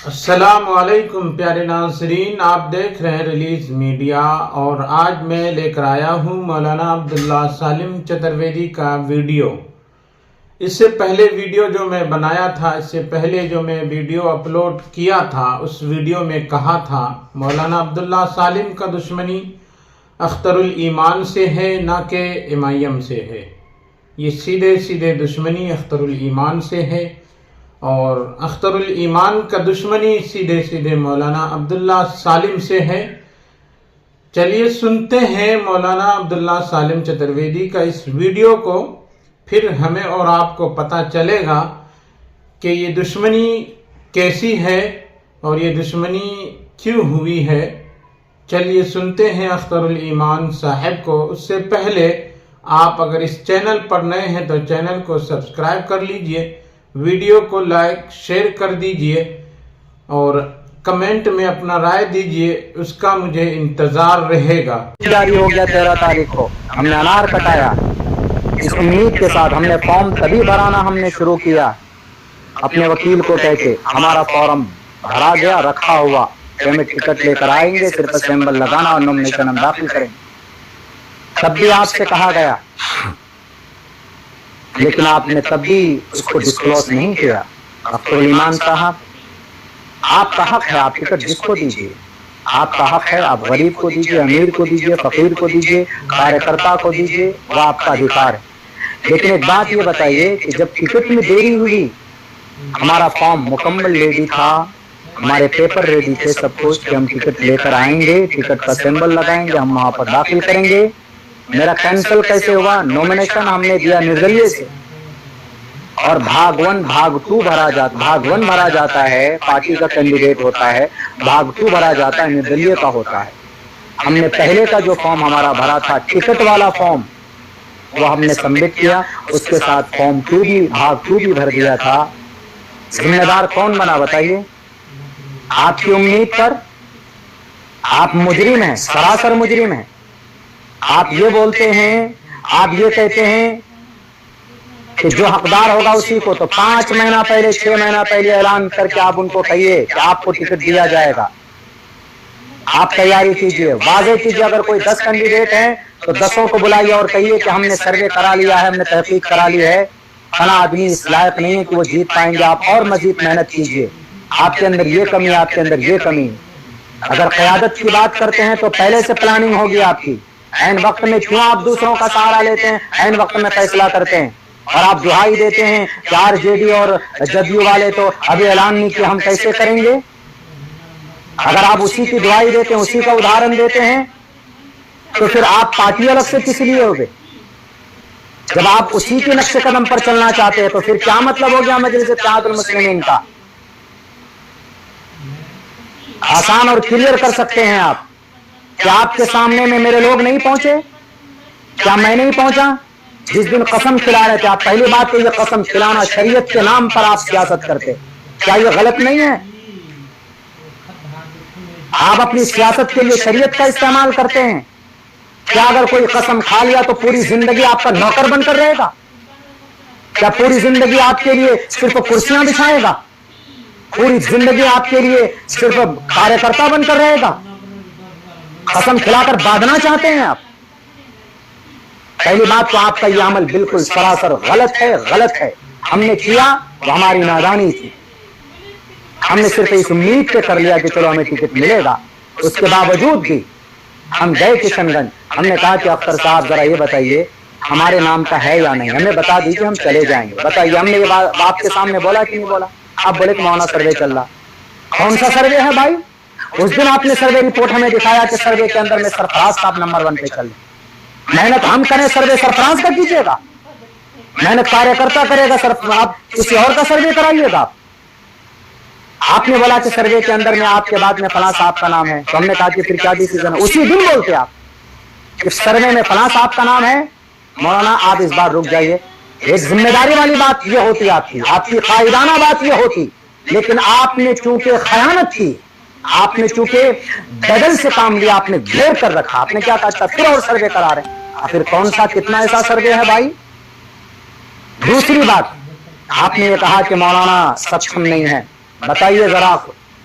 अस्सलाम वालेकुम प्यारे नाज़रीन, आप देख रहे हैं रिलीज मीडिया और आज मैं लेकर आया हूँ मौलाना अब्दुल्ला सालिम चतुर्वेदी का वीडियो। इससे पहले वीडियो जो मैं बनाया था, इससे पहले जो मैं वीडियो अपलोड किया था, उस वीडियो में कहा था मौलाना अब्दुल्ला सालिम का दुश्मनी अख्तरुल ईमान से है, ना कि इमाम से है। ये सीधे सीधे दुश्मनी अख्तरुल ईमान से है और अख्तरुल ईमान का दुश्मनी सीधे सीधे मौलाना अब्दुल्ला सालिम से है। चलिए सुनते हैं मौलाना अब्दुल्ला सालिम चतुर्वेदी का इस वीडियो को, फिर हमें और आपको पता चलेगा कि ये दुश्मनी कैसी है और ये दुश्मनी क्यों हुई है। चलिए सुनते हैं अख्तरुल ईमान साहब को। उससे पहले आप अगर इस चैनल पर नए हैं तो चैनल को सब्सक्राइब कर लीजिए, वीडियो को लाइक शेयर कर दीजिए और कमेंट में अपना राय दीजिए, उसका मुझे इंतजार रहेगा। जारी हो गया 13 तारीख को हमने अनार कटाया। इस उम्मीद के साथ हमने फॉर्म तभी भराना हमने शुरू किया अपने वकील को कह के, हमारा फॉर्म भरा गया रखा हुआ, पेमेंट टिकट लेकर आएंगे, सिर्फ सिंबल लगाना और नॉमिनेशन हम दाखिल करेंगे। तब भी आपसे कहा गया, लेकिन आपने तब भी उसको डिस्क्लोज नहीं किया। अख्तरुल ईमान साहब, आपका हक है, आप टिकट जिसको दीजिए, आपका हक है, आप गरीब को दीजिए, अमीर को दीजिए, फकीर को दीजिए, कार्यकर्ता को दीजिए, वो आपका अधिकार है। लेकिन एक बात ये बताइए कि जब टिकट में देरी हुई, हमारा फॉर्म मुकम्मल रेडी था, हमारे पेपर रेडी थे, सब कुछ कि हम टिकट लेकर आएंगे, टिकट का सिंबल लगाएंगे, हम वहां पर दाखिल करेंगे। मेरा कैंसिल कैसे हुआ? नॉमिनेशन हमने दिया निर्दलीय से और भाग 1 भाग 2 भरा जाता, भाग 1 भरा जाता है, पार्टी का कैंडिडेट होता है, भाग 2 भरा जाता है, निर्दलीय का होता है। हमने पहले का जो फॉर्म हमारा भरा था, टिकट वाला फॉर्म, वो हमने सबमिट किया, उसके साथ फॉर्म 2 भी, भाग 2 भी भर दिया था। जिम्मेदार कौन बना बताइए? आपकी उम्मीद पर आप मुजरिम हैं, सरासर मुजरिम हैं। आप ये बोलते हैं, आप ये कहते हैं कि जो हकदार होगा उसी को, तो 5 महीना पहले 6 महीना पहले ऐलान करके आप उनको कहिए कि आपको टिकट दिया जाएगा। आप तैयारी कीजिए, वाजे कीजिए। अगर कोई 10 कैंडिडेट हैं तो 10 को बुलाइए और कहिए कि हमने सर्वे करा लिया है, हमने तहकीक करा ली है, फला आदमी इस लायक नहीं है कि वो जीत पाएंगे, आप और मजीद मेहनत कीजिए, आपके अंदर ये कमी, आपके अंदर ये कमी। अगर क़यादत की बात करते हैं तो पहले से प्लानिंग होगी आपकी। ऐन वक्त में क्यों आप दूसरों का सहारा लेते हैं, ऐन वक्त में फैसला करते हैं और आप दुहाई देते हैं कि आरजेडी और जदयू वाले तो अभी ऐलान नहीं किया, हम कैसे करेंगे? अगर आप उसी की दुहाई देते हैं, उसी का उदाहरण देते हैं, तो फिर आप पार्टी अलग से किस लिए होगे? जब आप उसी के नक्शे कदम पर चलना चाहते हैं तो फिर क्या मतलब हो गया मजलिस इत्तेहादुल मुस्लिमीन का? आसान और क्लियर कर सकते हैं आप। क्या आपके सामने में मेरे लोग नहीं पहुंचे? क्या मैं नहीं पहुंचा? जिस दिन कसम खिला रहे थे आप, पहली बात तो ये कसम खिलाना, शरीयत के नाम पर आप सियासत करते, क्या ये गलत नहीं है? आप अपनी सियासत के लिए शरीयत का इस्तेमाल करते हैं। क्या अगर कोई कसम खा लिया तो पूरी जिंदगी आपका नौकर बनकर रहेगा? क्या पूरी जिंदगी आपके लिए सिर्फ कुर्सियां बिछाएगा? पूरी जिंदगी आपके लिए सिर्फ कार्यकर्ता बनकर रहेगा? कसम खिलाकर बांधना चाहते हैं आप? पहली बात तो आपका यह अमल बिल्कुल सरासर गलत है, गलत है। हमने किया वो हमारी नादानी थी, हमने सिर्फ इस उम्मीद पे कर लिया कि चलो हमें टिकट मिलेगा। उसके बावजूद भी हम गए किशनगंज, हमने कहा कि अख्तर साहब जरा ये बताइए हमारे नाम का है या नहीं, हमें बता दीजिए, हम चले जाएंगे। बताइए, हमने ये बात आपके सामने बोला कि नहीं बोला? आप बोले कि मौलाना सर्वे चल रहा। कौन सा सर्वे है भाई? उस दिन आपने सर्वे रिपोर्ट हमें दिखाया कि सर्वे के अंदर में सरफराज साहब नंबर 1 पे चल रहे। मेहनत हम करें, सर्वे सरफराज का कीजिएगा? मेहनत कार्यकर्ता करेगा, आप किसी और का सर्वे कराइएगा? आपने बोला कि सर्वे के अंदर में आपके बाद में फला साहब का नाम है, तो हमने कहा कि फिर क्या डिसीजन है? उसी दिन बोलते आप कि सर्वे में फला साहब का नाम है। मौलाना आप इस बार रुक जाइए। एक जिम्मेदारी वाली बात ये होती, आपकी कायदाना बात ये होती, लेकिन आपने चूंकि खयानत की, आपने चूंकि बदल से काम लिया, आपने घेर कर रखा। आपने क्या कहा? फिर और सर्वे करा रहे। फिर कौन सा कितना ऐसा सर्वे है भाई? दूसरी बात, आपने ये कहा कि मौलाना सक्षम नहीं है। बताइए जरा,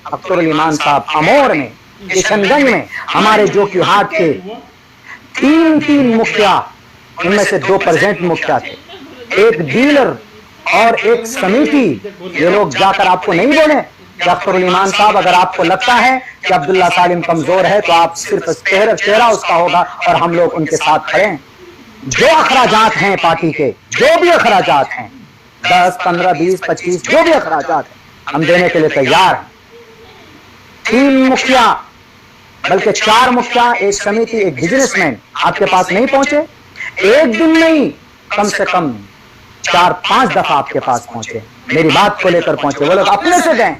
अख्तर उल ईमान साहब अमोर में, किशनगंज में हमारे जोकी हाट के 3 मुखिया, उनमें से 2 प्रेजेंट मुखिया थे, एक डीलर और एक समिति, ये लोग जाकर आपको नहीं बोले कि अख्तर उल ईमान साहब अगर आपको लगता है कि अब्दुल्ला सालिम कमजोर है तो आप सिर्फ चेहरा उसका होगा और हम लोग उनके साथ खड़े हैं। जो अखराजात हैं पार्टी के, जो भी अखराजात हैं, 10, 15, 20, 25 जो भी अखराजात हैं, हम देने के लिए तैयार हैं। 3 मुखिया, बल्कि 4 मुखिया, एक समिति, एक बिजनेसमैन आपके पास नहीं पहुंचे, एक दिन नहीं कम से कम 4-5 दफा आपके पास पहुंचे, मेरी बात को लेकर पहुंचे, वो लोग अपने से गए।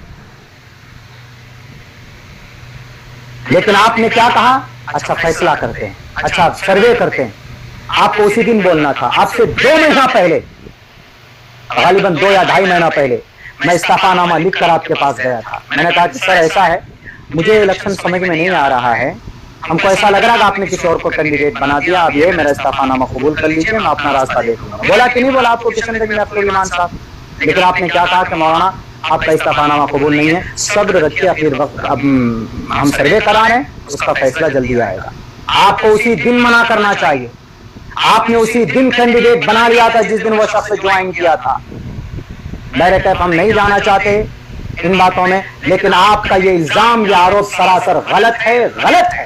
लेकिन आपने क्या कहा? अच्छा फैसला करते हैं, अच्छा सर्वे करते हैं। आपको उसी दिन बोलना था। आपसे 2 महीना पहले, गालिबन 2 या 2.5 महीना पहले, मैं इस्तीफानामा लिखकर आपके पास गया था। मैंने कहा कि सर ऐसा है, मुझे इलेक्शन समझ में नहीं आ रहा है, हमको ऐसा लग रहा है कि आपने किसी और को कैंडिडेट बना दिया, अब ये मेरा इस्तीफानामा कबूल कर लीजिए, मैं अपना रास्ता देखूंगा। बोला कि नहीं बोला आपको किशनगंज में अख्तर उल ईमान साहब? लेकिन आपने क्या कहा कि मौलाना आपका इस्तीफानामा कबूल नहीं है, सब्र रखिए, फिर वक्त अब हम सर्वे करा रहे हैं, उसका फैसला जल्दी आएगा। आपको उसी दिन मना करना चाहिए। आपने उसी दिन कैंडिडेट बना लिया था जिस दिन वो शख्स ज्वाइन किया था। डायरेक्ट हम नहीं जाना चाहते इन बातों में, लेकिन आपका ये इल्जाम, ये आरोप सरासर गलत है, गलत है।